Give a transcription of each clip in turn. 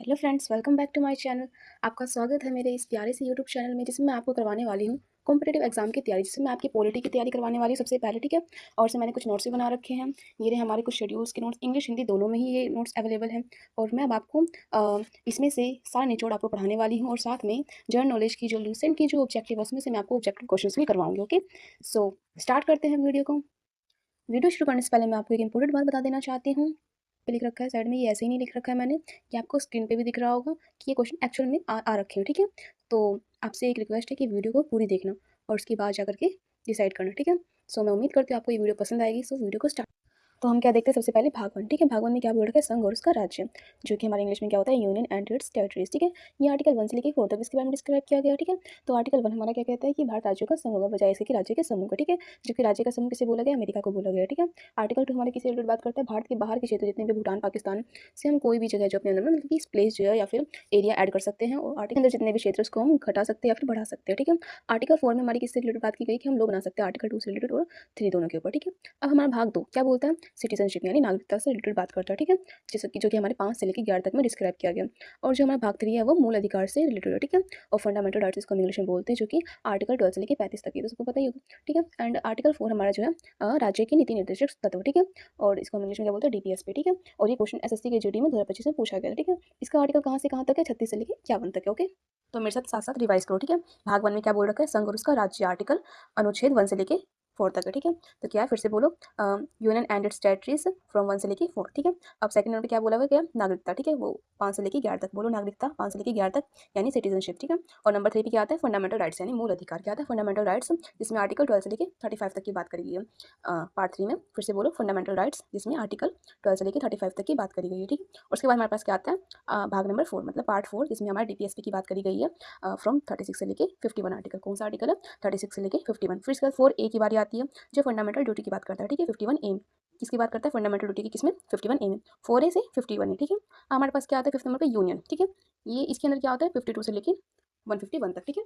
Hello friends, welcome back to my channel. आपका स्वागत है मेरे इस प्यारे से यूट्यूब चैनल में, जिसमें मैं आपको करवाने वाली हूँ कॉम्पिटिटिव एग्जाम की तैयारी, जिसमें मैं आपकी पॉलिटी की तैयारी करवाने वाली हूँ सबसे पहले। ठीक है। और से मैंने कुछ नोट्स भी बना रखे हैं। ये रहे हमारे कुछ शेड्यूल्स के नोट्स, इंग्लिश हिंदी दोनों में ही ये नोट्स अवेलेबल हैं। और मैं अब आपको इसमें से सारा निचोड़ आपको पढ़ाने वाली हूँ, और साथ में जनरल नॉलेज की जो रिसेंट की जो ऑब्जेक्टिव है उसमें से मैं आपको ऑब्जेक्टिव क्वेश्चन भी करवाऊंगी। ओके, सो स्टार्ट करते हैं वीडियो को। वीडियो शुरू करने से पहले मैं आपको एक इंपॉर्टेंट बात बता देना चाहती हूँ। पे लिख रखा है साइड में, ये ऐसे ही नहीं लिख रखा है मैंने, कि आपको स्क्रीन पे भी दिख रहा होगा कि ये क्वेश्चन एक्चुअल में आ रखे हैं। ठीक है। तो आपसे एक रिक्वेस्ट है कि वीडियो को पूरी देखना और उसके बाद जाकर के डिसाइड करना। ठीक है। सो मैं उम्मीद करती हूँ आपको ये वीडियो पसंद आएगी। सो वीडियो को स्टार्ट। तो हम क्या देखते हैं, सबसे पहले भाग वन। ठीक है। भाग वन में क्या बोल रखा है, संघ और उसका राज्य, जो कि हमारे इंग्लिश में क्या होता है, यूनियन एंड इट्स टेरिटरीज। ठीक है। ये आर्टिकल 1 से लेकर 4 तक इसके बारे में डिस्क्राइब किया गया है। ठीक है। तो आर्टिकल 1 हमारा क्या कहता है कि भारत राज्यों का समूह होगा, बजाय इसके कि राज्य के समूह का। ठीक है। जो कि राज्य का समूह किसे बोला गया, अमेरिका को बोला गया। ठीक है। आर्टिकल 2 हमारे किसी रिलेटेड बात करता है, भारत के बाहर के क्षेत्र जितने भी भूटान पाकिस्तान से हम कोई भी जगह जो अपने अंदर में मतलब कि प्लेस जो है या फिर एरिया ऐड कर सकते हैं, और आर्टिकल अंदर जितने भी क्षेत्र उसको हम घटा सकते हैं या फिर बढ़ा सकते हैं। ठीक है। आर्टिकल 4 में हमारी किससे रिलेटेड बात की गई कि हम लोग बना सकते हैं, आर्टिकल 2 से रिलेटेड और 3 दोनों के ऊपर। ठीक है। अब हमारा भाग 2 क्या बोलता है, सिटीजनशिप यानी नागरिकता से रिलेटेड बात करता है। ठीक है। जैसे कि जो कि हमारे 5 से लेकर 11 तक में डिस्क्राइब किया गया। और जो हमारा भाग 3 है वो मूल अधिकार से रिलेटेड है। ठीक है। और फंडामेंटल राइट्स इसको हम इंग्लिश में बोलते हैं, जो कि आर्टिकल 12 से लेकर 35 तक है, तो सबको पता ही होगा। ठीक है। एंड आर्टिकल 4 हमारा जो है राज्य की नीति निर्देशक तत्व। ठीक है। और इसको हम इंग्लिश में क्या बोलते हैं, डीपीएसपी। ठीक है। और ये क्वेश्चन एसएससी के जीडी में 2025 में पूछा गया था। ठीक है। इसका आर्टिकल कहाँ से कहाँ तक है, 36 से लेकर 51 तक है। ओके, तो मेरे साथ साथ साथ रिवाइज करो। ठीक है। भाग 1 में क्या बोल रखा है, संघ और उसका राज्य, आर्टिकल अनुच्छेद 1 से लेके 4 तक है। ठीक है। तो क्या है, फिर से बोलो, union and it's territories from 1 से लेके 4। ठीक है। अब सेकंड नंबर पे क्या बोला हुआ है, क्या नागरिकता। ठीक है। वो 5 से लेके 11 तक बोलो, नागरिकता 5 से लेके 11 तक यानी सिटीजनशिप। ठीक है। और नंबर 3 पे क्या आता है, फंडामेंटल राइट्स यानी मूल अधिकार। क्या आता है, फंडामेंटल राइट्स, जिसमें आर्टिकल 12 से लेके 35 तक की बात करी गई है। पार्ट 3 में फिर से बोलो, फंडामेंटल राइट्स, जिसमें आर्टिकल 12 से लेके 35 तक की बात करी गई है। ठीक है। उसके बाद हमारे पास क्या आता है, भाग नंबर 4 मतलब पार्ट 4, जिसमें हमारे डीपीएसपी की बात करी गई है, फ्रॉम 36 से लेके 51 आर्टिकल। कौन सा आर्टिकल है, 36 से लेके 51। फिर इसके बाद 4A की बारी आती है, जो फंडामेंटल ड्यूटी की बात करता है। ठीक है। 51A में किसकी बात करता है, फंडामेंटल ड्यूटी की, किसमें, 51A में। 4A से 51 है। ठीक है। हमारे पास क्या आता है, फिफ्थ नंबर पे यूनियन। ठीक है। ये इसके अंदर क्या होता है, 52 से लेके 151 तक। ठीक है।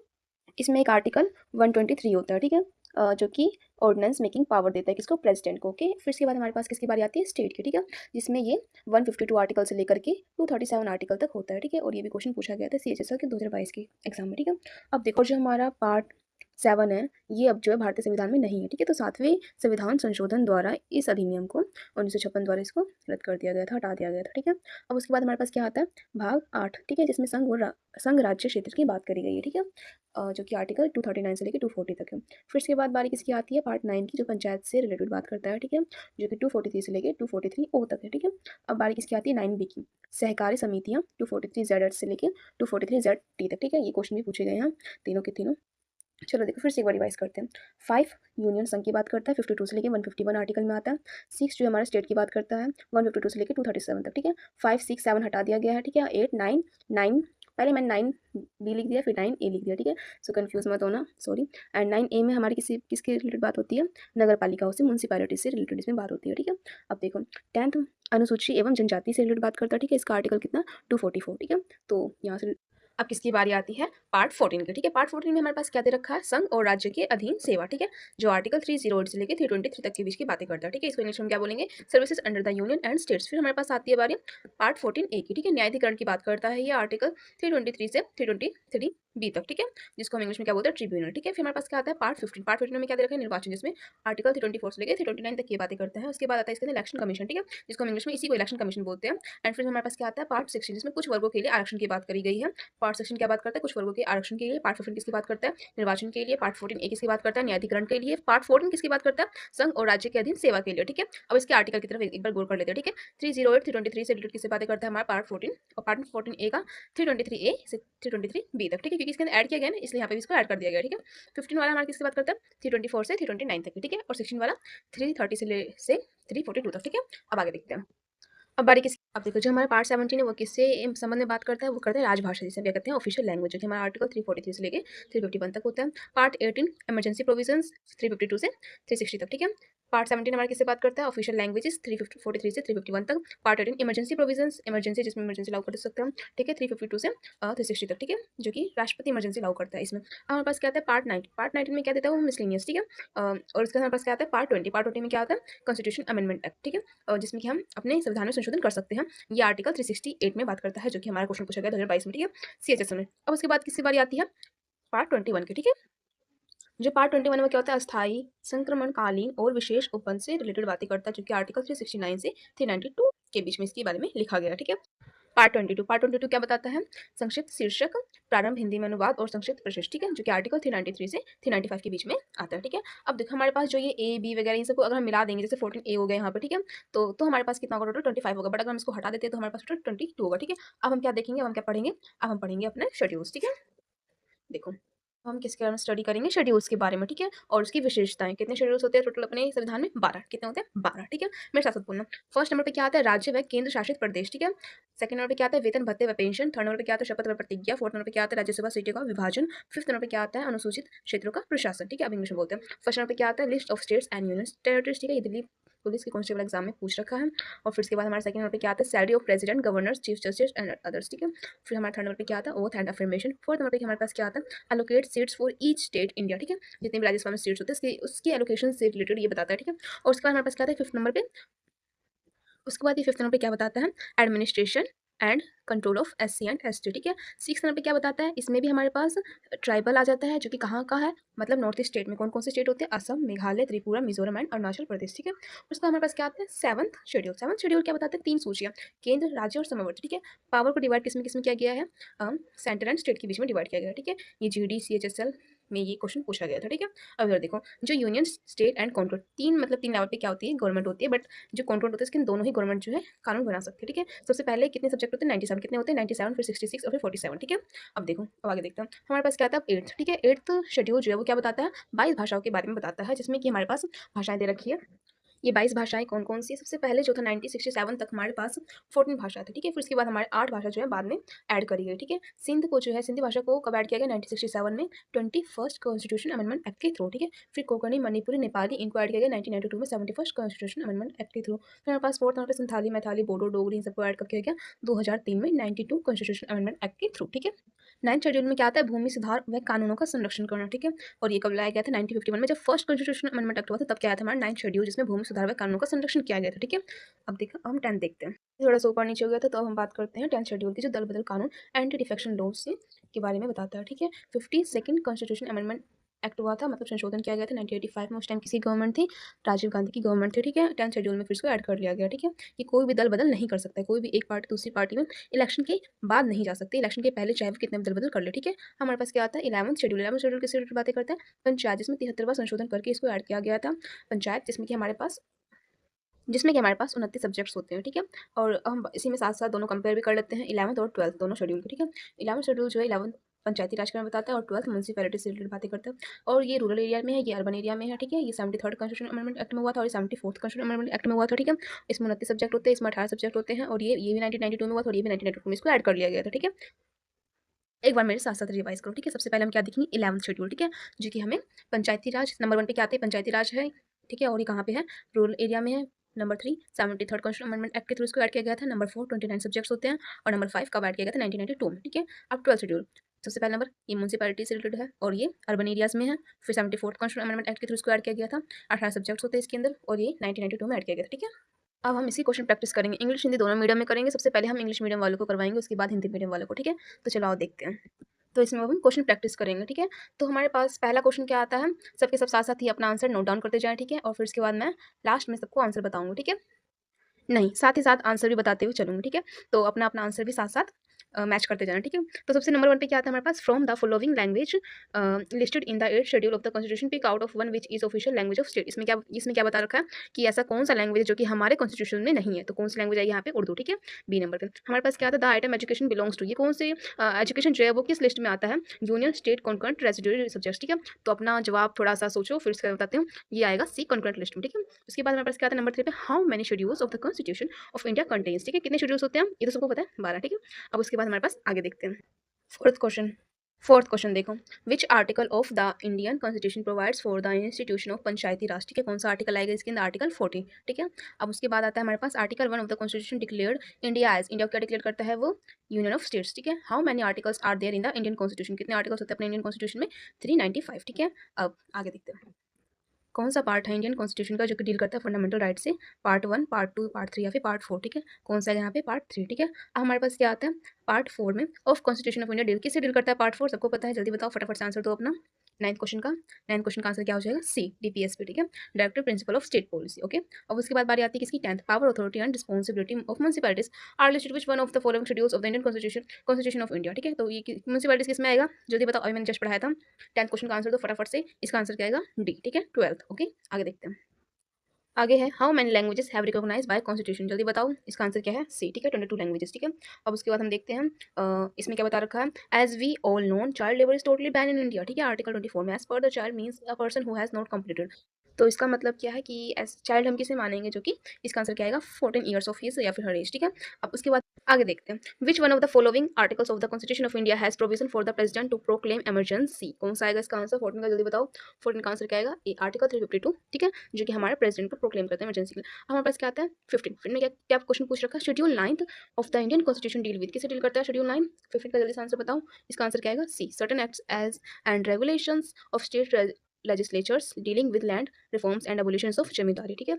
इसमें एक आर्टिकल 123 होता है। ठीक है। जो कि ऑर्डिनेंस मेकिंग पावर देता है किसको, प्रेसिडेंट को। ओके, फिर इसके बाद हमारे पास किसकी बारी आती है, स्टेट की। ठीक है। जिसमें ये 152 आर्टिकल से लेकर के 237 आर्टिकल तक होता है। ठीक है। और ये भी क्वेश्चन पूछा गया था सीएचएसएल के 2022 के एग्जाम में। ठीक है। अब देखो, जो हमारा पार्ट 7 है, ये अब जो है भारतीय संविधान में नहीं है। ठीक है। तो 7वें संविधान संशोधन द्वारा इस अधिनियम को 1956 द्वारा इसको रद्द कर दिया गया था, हटा दिया गया था। ठीक है। अब उसके बाद हमारे पास क्या आता है, भाग 8। ठीक है। जिसमें संघ राज्य क्षेत्र की बात करी गई है। ठीक है। जो कि आर्टिकल 239 से लेकर 240 तक है। फिर इसके बाद बारी किसकी आती है, पार्ट 9 की, जो पंचायत से रिलेटेड बात करता है। ठीक है। जो कि 243 से लेकर 243 ओ तक है। ठीक है। अब बारी किसकी आती है, 9B की, सहकारी समितियां, 243 ZH से लेकर 243 ZT तक। ठीक है। ये क्वेश्चन भी पूछे गए हैं तीनों के तीनों। चलो देखो, फिर से एक बार रिवाइज करते हैं। 5 यूनियन संघ की बात करता है, 52 से लेकर 151 आर्टिकल में आता है। 6 जो हमारा स्टेट की बात करता है, 152 से लेकर 237 तक। ठीक है। 5 6 7 हटा दिया गया है। ठीक है। 8 9 9, पहले मैंने 9B लिख दिया, फिर 9A लिख दिया। ठीक है। सो कंफ्यूज मत होना, सॉरी। एंड 9A में हमारी किसके रिलेटेड बात होती है, नगर पालिकाओं से, म्यूनसिपैलिटी से रिलेटेड इसमें बात होती है। ठीक है। अब देखो, 10th अनुसूची एवं जनजाति से रिलेटेड बात करता है। ठीक है। इसका आर्टिकल कितना, 244। ठीक है। तो यहाँ से अब किसकी बारी आती है, पार्ट 14 की। ठीक है। पार्ट 14 में हमारे पास क्या दे रखा है, संघ और राज्य के अधीन सेवा। ठीक है। जो आर्टिकल 308 से लेकर 323 तक के बीच की बातें करता है। ठीक है। इसको इंग्लिश में क्या बोलेंगे, services under the union and states. फिर हमारे पास आती है बारी पार्ट 14A की। ठीक है। न्यायाधिकरण की बात करता है ये, आर्टिकल 323 से 323B तक। ठीक है। जिसको हम इंग्लिश में क्या बोलते हैं, ट्रिब्यूनल। ठीक है। फिर हमारे पास क्या आता है, पार्ट 15। पार्ट 15 में क्या दे रखा है, निर्वाचन, जिसमें आर्टिकल 324 से लेकर 329 तक की बातें करता है। उसके बाद आता है इसके अंदर इलेक्शन कमीशन। ठीक है। जिसको हम इंग्लिश में इसी को इलेक्शन कमीशन बोलते हैं। एंड फिर हमारे पास क्या आता है, पार्ट 16, जिसमें कुछ वर्गों के लिए आरक्षण की बात करी गई है। पार्ट 16 क्या बात करता है, कुछ वर्गों के आरक्षण के लिए। पार्ट 15 किसकी बात करता है, निर्वाचन के लिए। पार्ट 14A किसकी बात करता है, न्यायाधिकरण के लिए। पार्ट 14 किसकी बात करता है, संघ और राज्य के अधीन सेवा के लिए। ठीक है। अब इसके आर्टिकल की तरफ एक बार गौर कर लेते हैं। ठीक है। 308 323 से रिलेटेड किससे बातें करता है, हमारा पार्ट 14। और पार्ट 14A का 323A से 323B तक। ठीक है। क्योंकि इसके अंदर ऐड किया गया ना, इसलिए यहाँ पे भी इसको ऐड कर दिया गया। ठीक है। 15 वाला हमारा किसकी बात करता है, 324 से 329 तक की। ठीक है। और 16 वाला 330 से 342 तक। ठीक है। अब आगे देखते हैं। अब बारी किस, अब देखो, जो हमारा पार्ट 17 है वो किससे संबंध में बात करता है, वो करता है राजभाषा, जिसे क्या कहते हैं, ऑफिशियल लैंग्वेज, जो कि हमारा आर्टिकल 343 से लेके 351 तक होता है। पार्ट 18 इमरजेंसी प्रोविजंस, 352 से 360 तक। ठीक है। पार्ट 17 हमारा किससे बात करता है, ऑफिशियल लैंग्वेजेस, 343 से 351 तक। पार्ट 18 इमरजेंसी प्रोविजंस, इमरजेंसी जिसमें इमरजेंसी लागू कर सकते हैं। ठीक है। 352 से 360 तक। ठीक है। जो कि राष्ट्रपति इमरजेंसी लागू करता है इसमें। अब हमारे पास क्या आता है, पार्ट 9। पार्ट 19 में क्या देता है, वो मिसलेनियस। ठीक है। और इसके हमारे पास क्या आता है, पार्ट 20। पार्ट 20 में क्या आता है, कॉन्स्टिट्यूशन अमेंडमेंट एक्ट। ठीक है। जिसमें कि हम अपने संविधान में संशोधन कर सकते हैं। हैं, ये आर्टिकल 368 में बात करता है, जो कि हमारा क्वेश्चन पूछा गया 2022 में, ठीक है, CHS में। अब उसके बाद किसकी बारी आती है, पार्ट 21 की, ठीक है। जो पार्ट 21 में क्या होता है, अस्थायी, संक्रमणकालीन और विशेष उपबंध से रिलेटेड बातें करता है, जो कि आर्टिकल 369 से 392 के बीच में इसके बारे में लिखा गया है, ठीक है। पार्ट 22 क्या बताता है, संक्षिप्त शीर्षक, प्रारंभ हिंदी में अनुवाद और संक्षिप्त प्रशिष्ट, ठीक है, जो कि आर्टिकल 393 से 395 के बीच में आता है, ठीक है। अब देखो हमारे पास जो ये ए बी वगैरह इन सबको अगर हम मिला देंगे, जैसे 14A हो गया यहाँ पे, ठीक है, तो हमारे पास कितना होगा, टोटल 25 होगा, बट अगर हम इसको हटा देते हैं तो हमारे पास टोटल 22 होगा, ठीक है। अब हम क्या देखेंगे, अब हम क्या पढ़ेंगे, अब हम पढ़ेंगे अपने शेड्यूल्स, ठीक है। देखो हम किसके बारे में स्टडी करेंगे, शेड्यूल्स के बारे में, ठीक है, और उसकी विशेषताएं। कितने शेड्यूल्स होते हैं टोटल अपने संविधान में, 12। कितने होते हैं, 12, ठीक है। मेरे साथ साथ बोलना। फर्स्ट नंबर पे क्या आता है, राज्य व केंद्र शासित प्रदेश, ठीक है। सेकंड नंबर पे क्या आता है, वेतन भत्ते व पेंशन। थर्ड नंबर पे क्या आता है, शपथ व प्रतिज्ञा। फोर्थ नंबर पे क्या आता है, राज्यसभा सीटों का विभाजन। फिफ्थ नंबर पे क्या आता है, अनुसूचित क्षेत्रों का प्रशासन, ठीक है, अब इंग्लिश में बोलते हैं। फर्स्ट नंबर पे क्या आता है, list of states and union territories, ठीक है, ये दिल्ली पुलिस के कांस्टेबल एग्जाम में पूछ रखा है। और फिर उसके बाद हमारे सेकंड नंबर पे क्या आता है, salary of president, governors, chief justice and others, ठीक है। फिर हमारे थर्ड नंबर पे क्या आता है, oath and affirmation. Fourth number पे हमारे पास क्या आता है, allocate seats for each state India, ठीक है, जितने भी राजस्थान में सीट्स होते हैं उसकी एलोकेशन से रिलेटेड ये बताता है, ठीक है। और उसके बाद हमारे पास क्या आता है फिफ्थ नंबर पे, उसके बाद ये फिफ्थ नंबर पे क्या बताता है, administration and control of SC and ST, ठीक है। सिक्स नंबर पे क्या बताता है, इसमें भी हमारे पास ट्राइबल आ जाता है, जो कि कहाँ का है, मतलब नॉर्थ ईस्ट स्टेट में कौन कौन से स्टेट होते हैं, असम, मेघालय, त्रिपुरा, मिजोरम एंड अरुणाचल प्रदेश, ठीक है। उसके बाद हमारे पास क्या आता है, सेवंथ शेड्यूल क्या बताते हैं, 3 सूचियाँ, केंद्र, राज्य और समवर्ती, ठीक है। पावर को डिवाइड किसमें किसमें किया गया है, सेंटर एंड स्टेट के बीच में डिवाइड किया गया है, ठीक है। ये GD CHSL में ये क्वेश्चन पूछा गया था, ठीक है। अब इधर देखो, जो यूनियन, स्टेट एंड कंट्रोल, तीन मतलब 3 लेवल पे क्या होती है, गवर्नमेंट होती है, बट जो कंट्रोल होता है इसके दोनों ही गवर्नमेंट जो है कानून बना सकते हैं, ठीक है। सबसे पहले कितने सब्जेक्ट होते हैं, 97, कितने होते हैं, 97, फिर 66 और फिर 47, ठीक है। अब देखो, अब आगे देखते हैं, हमारे पास क्या था, एट्थ, ठीक है। एट्थ शेड्यूल जो है वो क्या बताता है, 22 भाषाओं के बारे में बताता है, जिसमें कि हमारे पास भाषाएं दे रखी है। ये 22 भाषाएं कौन कौन सी है, सबसे पहले जो था 1967 तक हमारे पास 14 भाषा थी, ठीक है। फिर उसके बाद हमारे 8 भाषा जो है बाद में ऐड करी गई, ठीक है। सिंध को जो है, सिंधी भाषा को कब ऐड किया गया, 1967 में 21st कॉन्स्टिट्यूशन अमेंडमेंट एक्ट के थ्रू, ठीक है। फिर कोंकणी, मणिपुरी, नेपाली इनको ऐड किया गया 1992 में 71st कॉन्स्टिट्यूशन अमेंडमेंट एक्ट के थ्रू। फिर हमारे पास फोर्थ नंबर पर संथाली, मैथाली, बोडो, डोगरी इन सबको ऐड कब किया गया, 2003 में 92 कॉन्स्टिट्यूशन अमेंडमेंट एक्ट के थ्रू, ठीक है। 9th शेड्यूल में क्या आता है, भूमि सुधार व कानूनों का संरक्षण करना, ठीक है। और ये कब लाया गया था, 1951 में, जब फर्स्ट कॉन्स्टिट्यूशन अमेंडमेंट एक्ट हुआ था तब क्या आया था हमारा 9th शेड्यूल, जिसमें भूमि सुधार व कानूनों का संरक्षण किया गया था, ठीक है। अब देखो हम 10th देखते हैं, थोड़ा सा ऊपर नीचे हो गया था, तो अब हम बात करते हैं 10th शेड्यूल की, जो दल बदल कानून, एंटी डिफेक्शन लॉज के बारे में बताता है, ठीक है। 52nd कॉन्स्टिट्यूशन अमेंडमेंट एक्ट हुआ था, मतलब संशोधन किया गया था 1985 में। उस टाइम किसी गवर्नमेंट थी, राजीव गांधी की गवर्नमेंट थी, ठीक है। 10th शेड्यूल में फिर इसको ऐड कर लिया गया, ठीक है, कि कोई भी दल बदल नहीं कर सकता है, कोई भी एक पार्टी दूसरी पार्टी में इलेक्शन के बाद नहीं जा सकती, इलेक्शन के पहले चाहे वो कितने भी दल बदल कर ले, ठीक है। हमारे पास क्या आता है, 11th शेड्यूल। 11th शेड्यूल किस रिलेटेड बातें करता है, पंचायत, जिसमें 73वां संशोधन करके इसको ऐड किया गया था, पंचायत, जिसमें कि हमारे पास 29 सब्जेक्ट्स होते हैं, ठीक है। और हम इसी में साथ साथ दोनों कंपेयर भी कर लेते हैं, 11th और 12th दोनों शेड्यूल के, ठीक है। 11th शेड्यूल जो है 11th पंचायती राज के बारे में बताता है, और 12th म्यूनसिपैलिटी से रिलेटेड बातें करता है। और ये रूरल एरिया में है, ये अर्बन एरिया में है, ठीक है। ये 73rd कॉन्स्टिट्यूशन अमेंडमेंट एक्ट में हुआ था, और ये 74th कॉन्स्टिट्यूशन अमेंडमेंट एक्ट में हुआ था, ठीक है। इसमें 29 सब्जेक्ट होते हैं, इसमें 18 सब्जेक्ट होते हैं, और ये भी 1992 में हुआ था, और ये भी 1992 में इसको ऐड कर लिया गया था, ठीक है। एक बार मेरे साथ साथ रिवाइज करो, ठीक है। सबसे पहले हम क्या देखेंगे, 11th शेड्यूल, ठीक है, जो कि हमें पंचायती राज, नंबर 1 पे क्या आते हैं, पंचायती राज है, ठीक है। और ये कहाँ पे है, रूरल एरिया में है। Number 3 73rd constitution amendment act के थ्रू इसको ऐड किया गया था। नंबर 4 29 सब्जेक्ट्स होते हैं, और नंबर 5 कब ऐड किया गया था, 1992 में, ठीक है। अब 12th शेड्यूल, सबसे पहला नंबर ये म्यूनसिपैलिटी से रिलेटेड है, और ये अर्बन एरियाज में है। फिर 74th कॉन्स्टिट्यूशन अमेंडमेंट एक्ट के थ्रू इसको ऐड किया गया था, 18 सब्जेक्ट्स होते हैं इसके अंदर, और ये 1992 में ऐड किया गया था, ठीक है। अब हम इसी क्वेश्चन प्रैक्टिस करेंगे, इंग्लिश हिंदी दोनों मीडियम में करेंगे। सबसे पहले हम इंग्लिश मीडियम वालों को करवाएंगे, उसके बाद हिंदी मीडियम वालों को, ठीक है। तो चलो आओ देखते हैं। तो इसमें अब हम क्वेश्चन प्रैक्टिस करेंगे, ठीक है। तो हमारे पास पहला क्वेश्चन क्या आता है, सबके सब साथ साथ ही अपना आंसर नोट डाउन करते जाएं, ठीक है। और फिर उसके बाद मैं लास्ट में सबको आंसर बताऊंगी, ठीक है। नहीं, साथ ही साथ आंसर भी बताते हुए चलूँगी, ठीक है। तो अपना अपना आंसर भी साथ साथ मैच करते जाना, ठीक है। तो सबसे नंबर 1 पे क्या आता है हमारे पास, from the following language listed in the 8th schedule of the constitution pick out of one which is official language of state. इसमें क्या बता रखा है कि ऐसा कौन सा लैंग्वेज जो कि हमारे कॉन्स्टिट्यूशन में नहीं है, तो कौन सी लैंग्वेज है यहाँ पे, उर्दू, ठीक है। बी नंबर पे हमारे पास क्या आता है, the item education belongs to, ये कौन से एजुकेशन जो है वो किस लिस्ट में आता है, union state concurrent residuary subjects, ठीक है। तो अपना जवाब थोड़ा सा सोचो, फिर इसका बताते हूँ, ये आएगा सी कॉन्करेंट लिस्ट में, ठीक है। उसके बाद हमारे पास क्या आता है नंबर 3 पे, how many schedules of the constitution of India contains, ठीक है। कितने शेड्यूल्स होते हैं, ये तो सबको पता है, 12, ठीक है। अब उसके बाद हमारे पास आगे देखते हैं फोर्थ क्वेश्चन देखो, which article of the Indian constitution provides for the institution of Panchayati Raj, ठीक है। कौन सा आर्टिकल आएगा इसके अंदर, आर्टिकल 40, ठीक है। अब उसके बाद आता है हमारे पास article 1 of the constitution declared India as, India को क्या डिक्लेयर करता है वो, यूनियन ऑफ स्टेट्स, ठीक है। How many articles are there in the Indian constitution, कितने आर्टिकल्स होते हैं अपने इंडियन कॉन्स्टिट्यूशन में, 395, ठीक है। अब आगे देखते हैं कौन सा पार्ट है इंडियन कॉन्स्टिट्यूशन का जो कि डील करता है फंडामेंटल राइट से? पार्ट 1, पार्ट 2, पार्ट 3 या फिर पार्ट 4, ठीक है? कौन सा है यहाँ पे? पार्ट 3, ठीक है? अब हमारे पास क्या आता है पार्ट 4 में of constitution of India deal किससे डील करता है? पार्ट 4 सबको पता है, जल्दी बताओ, फटाफट से आंसर दो अपना। 9th क्वेश्चन का, 9th क्वेश्चन का आंसर क्या हो जाएगा? सी, डीपीएसपी, ठीक है? Directive principle of state policy, okay? अब उसके बाद बारी आती है किसकी? 10th, power, authority and responsibility of municipalities are listed which one of the following schedules of the Indian constitution of India, ठीक है? तो ये म्युनिसिपैलिटीज किस में आएगा? जल्दी बताओ, अभी मैंने जस्ट पढ़ाया था। 10th क्वेश्चन का आंसर दो फटाफट से, इसका आंसर क्या आएगा? डी, ठीक है? 12th, okay? आगे देखते हैं। आगे है how many languages have recognise by constitution, जल्दी बताओ, इसका आंसर क्या है? सी, ठीक है? 22 लैंग्वेजेस, ठीक है? अब उसके बाद हम देखते हैं इसमें क्या बता रखा है? As we all known child labour is totally ban in India, ठीक है? आर्टिकल 24 में as per the child means a person who has not completed, तो इसका मतलब क्या है कि एज चाइल्ड हम किसे मानेंगे, जो कि इसका आंसर क्या आएगा? 14 ईयर्स ऑफ हिज या फिर हर एज, ठीक है? अब उसके बाद आगे देखते हैं which one of the following articles of the constitution of India has provision for the president to proclaim emergency, कौन सा आएगा इसका आंसर? 14 का जल्दी बताओ, 14 का आंसर क्या आएगा? आर्टिकल 352, ठीक है? जो कि हमारे प्रेसिडेंट को प्रोक्लेम करते हैं इमरजेंसी के लिए। हमारे पास क्या आता है? 15, फिर में क्या क्या क्वेश्चन पूछ रखा है? Schedule 9th of the Indian constitution deal with, किसे डील करता है शेड्यूल 9? 15 का जल्दी से आंसर बताओ, इसका आंसर क्या आएगा? C, certain acts as and regulations of state legislatures dealing with land reforms and abolition of zamindari, ठीक है?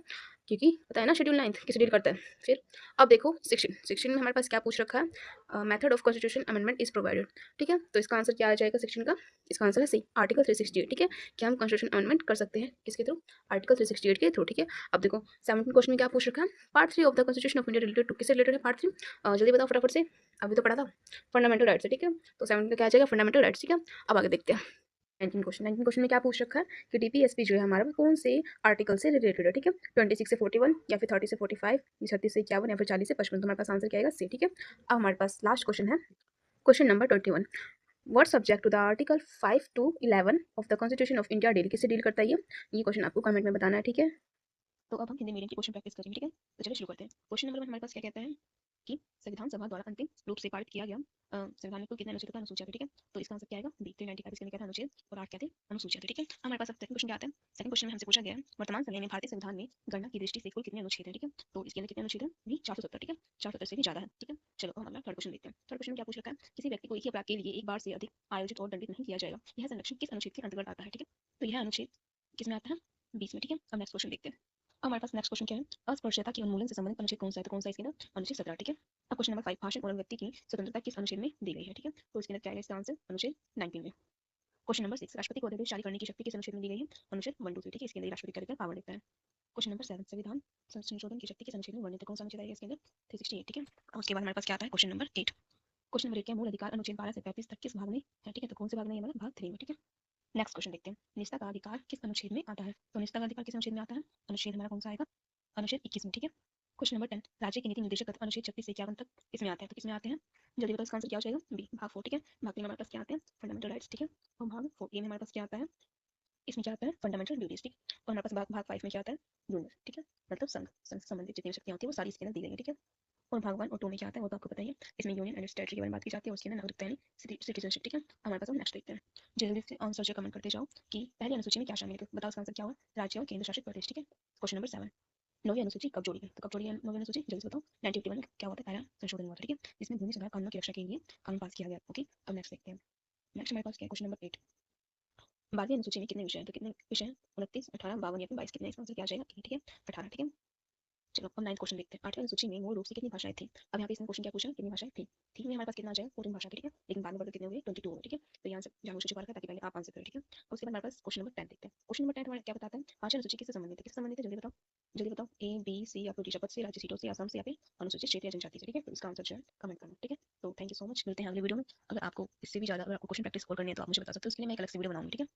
क्योंकि पता है ना शेड्यूल 9th किसे डील करता है। फिर अब देखो 16 में हमारे पास क्या पूछ रखा है? Method of constitution amendment is provided, ठीक है? तो इसका आंसर क्या आ जाएगा 16 का? इसका आंसर है सी, आर्टिकल 368, ठीक है? क्या हम कॉन्स्टिट्यूशन अमेंडमेंट कर सकते हैं किसके थ्रू? आर्टिकल 368 के थ्रू, ठीक है? अब देखो 17 क्वेश्चन में क्या पूछ रखा है? Part 3 of the constitution of India related to, किससे रिलेटेड है पार्ट 3? जल्दी बताओ फटाफट से, अभी तो पढ़ा था, फंडामेंटल राइट्स है, ठीक है? तो 17 का क्या आ जाएगा? फंडामेंटल राइट्स, ठीक है? अब आगे देखते हैं 19 क्वेश्चन में क्या पूछ रखा है कि डीपीएसपी जो है हमारा वो कौन से आर्टिकल से रिलेटेड है, ठीक है? 26 से 41 या फिर 30 से 45 या 36 से 51 या फिर 40 से 55, तो हमारे पास आंसर क्या आएगा? सी, ठीक है? अब हमारे पास लास्ट क्वेश्चन है, question number 21, what subject to the article 5 to 11 of the constitution of India deal, किससे डील करता है ये क्वेश्चन आपको कमेंट में बताना है, ठीक है? तो अब हम हिंदी मीडियम की क्वेश्चन प्रैक्टिस करेंगे, ठीक है? तो चलिए शुरू करते हैं। क्वेश्चन नंबर 1 हमारे पास क्या कहता है कि संविधान सभा द्वारा अंतिम रूप से पारित किया गया संविधान में कुल कितने अनुच्छेद अनुसूचियां थी, ठीक है? तो इसका आंसर क्या आएगा? डी, 395, इसके अंदर क्या था? अनुच्छेद, और 8 क्या थे? अनुसूचियां थी, ठीक है? हमारे पास अब सेकंड क्वेश्चन क्या आता है? सेकंड क्वेश्चन में हमसे पूछा गया है वर्तमान समय में भारतीय संविधान में गणना की दृष्टि से कुल कितने अनुच्छेद हैं, ठीक है? तो इसके अंदर कितने अनुच्छेद हैं? भी 470, ठीक है? 470 से भी ज्यादा है, ठीक है? चलो अब हम अगला थर्ड क्वेश्चन देखते हैं। थर्ड क्वेश्चन में क्या पूछ रखा है? किसी व्यक्ति को एक ही अपराध के लिए एक बार से अधिक आयोजित और दंडित नहीं किया जाएगा, यह संरक्षण किस अनुच्छेद के अंतर्गत आता है, ठीक है? तो यह अनुच्छेद किसमें आता है? 20 में, ठीक है? अब नेक्स्ट क्वेश्चन देखते हैं। अब हमारे पास नेक्स्ट क्वेश्चन क्या है? अस्पृश्यता के उन्मूलन से संबंधित अनुच्छेद कौन सा है? तो कौन सा इसके अंदर? अनुच्छेद 17, ठीक है? अब क्वेश्चन नंबर 5, भाषण और व्यक्ति की स्वतंत्रता किस अनुच्छेद में दी गई है, ठीक है? तो इसके अंदर क्या है इसका आंसर? अनुच्छेद 19 में। क्वेश्चन नंबर 6, राष्ट्रपति को अध्यादेश जारी करने की शक्ति किस अनुच्छेद में दी गई है? अनुच्छेद 1 2 3, ठीक है? इसके अंदर राष्ट्रपति का अधिकार पावर देता है। क्वेश्चन नंबर 7, संविधान संशोधन की शक्ति किस अनुच्छेद में वर्णित है? कौन सा अनुच्छेद आएगा इसके अंदर? 368, ठीक है? अब उसके बाद हमारे पास क्या आता है? क्वेश्चन नंबर 8, क्वेश्चन नंबर 8 क्या? मूल अधिकार अनुच्छेद 12 से 35 तक किस भाग में है, ठीक है? तो कौन से भाग में है? मतलब भाग 3 में, ठीक है? नेक्स्ट क्वेश्चन देखते हैं, निजता का अधिकार किस अनुच्छेद में आता है? तो निजता का अधिकार किस अनुच्छेद में आता है? अनुच्छेद हमारा कौन सा आएगा? अनुच्छेद 21 में, ठीक है? क्वेश्चन नंबर 10, राज्य की नीति निर्देशक तत्व अनुच्छेद 36 से 51 तक किसमें आते हैं? तो किसमें आते हैं? जल्दी बताओ, इसका आंसर क्या हो जाएगा? बी, भाग 4, ठीक है? भाग 3 में हमारे पास क्या आते हैं? फंडामेंटल राइट्स, ठीक है? और भाग 4 ए में हमारे पास क्या आता है? इसमें क्या आता है? फंडामेंटल ड्यूटीज, ठीक? और हमारे पास भाग भाग 5 में क्या आता है? यूनियन, ठीक है? मतलब संघ संघ से संबंधित जितनी शक्तियां होती है वो सारी इसके अंदर दी गई है, ठीक है? और भाग 1 और 2 में क्या आता है वो तो आपको पता ही है। इसमें यूनियन एंड टेरिटरी के बारे में बात की जाती है और उसके अंदर नागरिकता यानी सिटीजनशिप, ठीक है? हमारे पास हम नेक्स्ट देखते हैं। जल्दी से आंसर जो कमेंट करते जाओ कि पहली अनुसूची में क्या शामिल है, तो बताओ इसका आंसर क्या हुआ? राज्य और केंद्र शासित प्रदेश, ठीक है? क्वेश्चन नंबर 7, नौवीं अनुसूची कब जोड़ी गई? तो कब जोड़ी गई नौवीं अनुसूची? जल्दी से बताओ। 1951 में क्या हुआ था? पहला संशोधन हुआ था, ठीक है? जिसमें भूमि सुधार कानूनों की रक्षा के लिए कानून पास किया गया, ओके? अब नेक्स्ट देखते हैं। नेक्स्ट हमारे पास क्या है? क्वेश्चन नंबर 8, 12वीं अनुसूची में कितने विषय हैं? तो कितने विषय हैं? 29, 18, 52 या फिर 22, कितने? इसका आंसर क्या आ जाएगा? ठीक है? 18, ठीक है? चलो अब 9th क्वेश्चन देखते हैं। 8वीं अनुसूची में मूल रूप से कितनी भाषाएं थी? अब यहाँ पे इसने क्वेश्चन क्या पूछा? कितनी भाषाएं थी? ठीक है, हमारे पास कितना आ जाएगा? 14 भाषा, ठीक है? लेकिन बाद में बढ़कर कितने हो गए? 22 हो गए, ठीक है? तो यहाँ से जानबूझ के छुपा रखा है ताकि पहले आप आंसर करें, ठीक है? और उसके बाद हमारे पास क्वेश्चन नंबर 10 देखते हैं। क्वेश्चन नंबर 10 हमारा क्या बताता है? भाषा अनुसूची किससे संबंधित है? किससे संबंधित है? जल्दी बताओ, जल्दी बताओ। ए, बी, सी या फिर डी शपथ से, राज्य सीटों से, असम से या फिर अनुसूचित क्षेत्र या जनजाति से, ठीक है? तो इसका आंसर जो है कमेंट करना, ठीक है? तो थैंक यू सो मच, मिलते हैं अगले वीडियो में। अगर आपको इससे भी ज्यादा अगर आपको क्वेश्चन प्रैक्टिस और करनी है तो आप मुझे बता सकते हो, उसके लिए मैं एक अलग से वीडियो बनाऊंगी, ठीक है?